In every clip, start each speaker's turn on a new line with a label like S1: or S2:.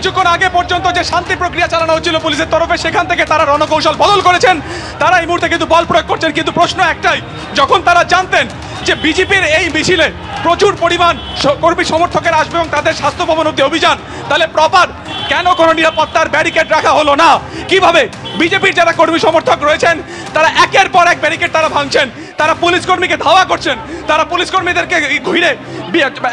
S1: কিছুক্ষণ আগে পর্যন্ত যে শান্তি প্রক্রিয়া চালানো হচ্ছিল পুলিশের তরফে, সেখান থেকে তারা রণকৌশল বদল করেছেন। তারা এই মুহূর্তে কিন্তু বল প্রয়োগ করছেন। কিন্তু প্রশ্ন একটাই, যখন তারা জানতেন যে বিজেপির এই মিছিলে প্রচুর পরিমাণ কর্মী সমর্থকের আসবে এবং তাদের স্বাস্থ্য ভবন অব্দি অভিযান, তাহলে প্রপার কেন কোনো নিরাপত্তার ব্যারিকেড রাখা হলো না? কিভাবে বিজেপির যারা কর্মী সমর্থক রয়েছেন তারা একের পর এক ব্যারিকেড তারা ভাঙছেন, তারা পুলিশ কর্মীকে ধাওয়া করছেন, তারা পুলিশ কর্মীদেরকে ঘিরে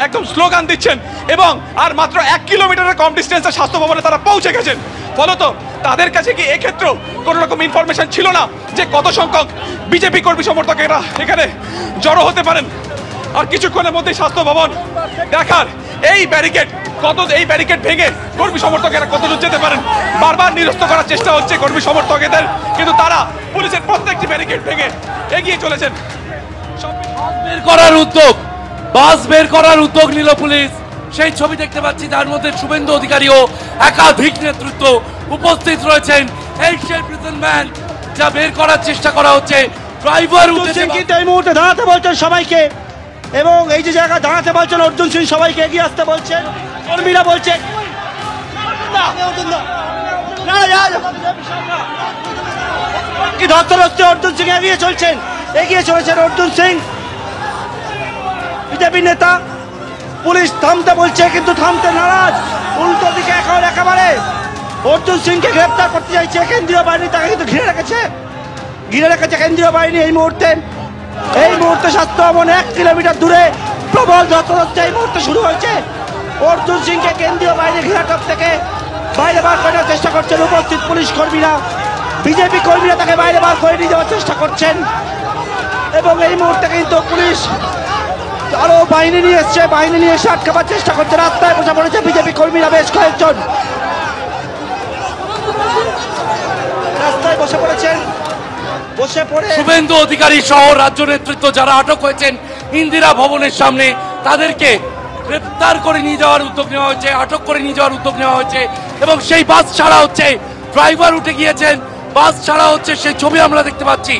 S1: একদম স্লোগান দিচ্ছেন এবং আর মাত্র 1 কিলোমিটারের কম ডিস্টেন্সে স্বাস্থ্য ভবনে তারা পৌঁছে গেছেন। ফলত তাদের কাছে কি এক্ষেত্রেও কোনো রকম ইনফরমেশন ছিল না যে কত সংখ্যক বিজেপি কর্মী সমর্থকেরা এখানে জড়ো হতে পারেন? আর কিছুক্ষণের মধ্যেই স্বাস্থ্য ভবন দেখার এই ব্যারিকেড ভেঙে কর্মী সমর্থকেরা কতদূর যেতে পারেন বারবার নিরস্ত করার চেষ্টা হচ্ছে কর্মী সমর্থকদের, কিন্তু তারা পুলিশের প্রত্যেকটি ব্যারিকেড ভেঙে এগিয়ে চলেছেন।
S2: বাস বের করার উদ্যোগ নিল পুলিশ, সেই ছবি দেখতে পাচ্ছি। তার মধ্যে শুভেন্দু অধিকারীও একাধিক নেতৃত্ব উপস্থিত রয়েছেন। এই সেই প্রিজন ভ্যান যা বের করার চেষ্টা করা হচ্ছে। ড্রাইভার
S3: কিন্তু এই মুহূর্তে দাঁড়াতে বলছেন সবাইকে, এবং এই যে জায়গা দাঁড়াতে বলছেন অর্জুন সিং সবাইকে এগিয়ে আসতে বলছেন। কর্মীরা বলছেন কি ধরতে ধরতে অর্জুন সিং এগিয়ে চলেছেন অর্জুন সিং বিজেপি নেতা। পুলিশ থামতে বলছে কিন্তু থামতে নারাজ, উল্টো দিকে এখন একেবারে অর্জুন সিংকে গ্রেপ্তার করতে চাইছে কেন্দ্রীয় বাহিনী। তাকে কিন্তু ঘিরে রেখেছে কেন্দ্রীয় বাহিনী। এই মুহূর্তে স্বাস্থ্য ভবন 1 কিলোমিটার দূরে প্রবল যত্রতত্র এই মুহূর্তে শুরু হয়েছে। অর্জুন সিংকে কেন্দ্রীয় বাহিনী ঘেরাটপ থেকে বাইরে বার করার চেষ্টা করছেন উপস্থিত পুলিশ কর্মীরা। বিজেপি কর্মীরা তাকে বাইরে বার করে নিয়ে যাওয়ার চেষ্টা করছেন এবং এই মুহূর্তে কিন্তু পুলিশ আরো বাহিনী নিয়ে এসে আটকাবার চেষ্টা করছে। রাস্তায় বসে পড়েছে বিজেপি কর্মীরা, বেশ কয়েকজন রাস্তায় বসে পড়েছেন।
S2: শুভেন্দু অধিকারী সহ রাজ্য নেতৃত্ব যারা আটক হয়েছেন ইন্দিরা ভবনের সামনে, তাদেরকে গ্রেপ্তার করে নিয়ে যাওয়ার উদ্যোগ নেওয়া হয়েছে, আটক করে নিয়ে যাওয়ার উদ্যোগ নেওয়া হয়েছে এবং সেই বাস ছাড়া হচ্ছে। ড্রাইভার উঠে গিয়েছেন, বাস ছাড়া হচ্ছে, সেই ছবি আমরা দেখতে পাচ্ছি।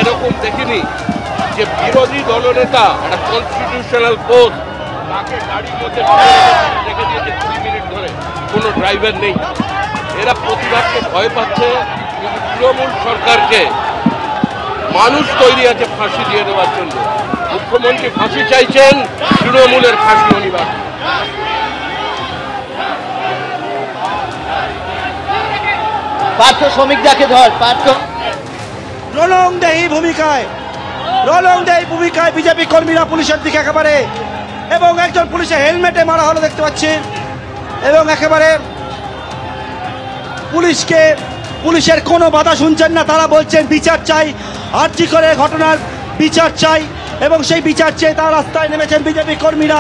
S4: এরকম দেখিনি যে বিরোধী দলনেতা একটা কনস্টিটিউশনাল পোস্ট তাকে গাড়ির মধ্যে রেখে দিয়েছে 20 মিনিট ধরে, কোনো ড্রাইভার নেই। এরা প্রতিবাদকে ভয় পাচ্ছে, কিন্তু তৃণমূল সরকারকে মানুষ তৈরি আছে ফাঁসি দিয়ে দেওয়ার জন্য। মুখ্যমন্ত্রী ফাঁসি চাইছেন, তৃণমূলের ফাঁসি অনিবার্য।
S3: পার্থ শ্রমিকদাকে ধর, পার্থ রলংদেহী ভূমিকায় বিজেপি কর্মীরা পুলিশের দিকে একেবারে, এবং একজন পুলিশের হেলমেটে মারা হলো দেখতে পাচ্ছি, এবং একেবারে পুলিশের কোনো বাধা শুনছেন না। তারা বলছেন বিচার চাই, আর্জি করে ঘটনার বিচার চাই, এবং সেই বিচার চেয়ে তারা রাস্তায় নেমেছেন বিজেপি কর্মীরা।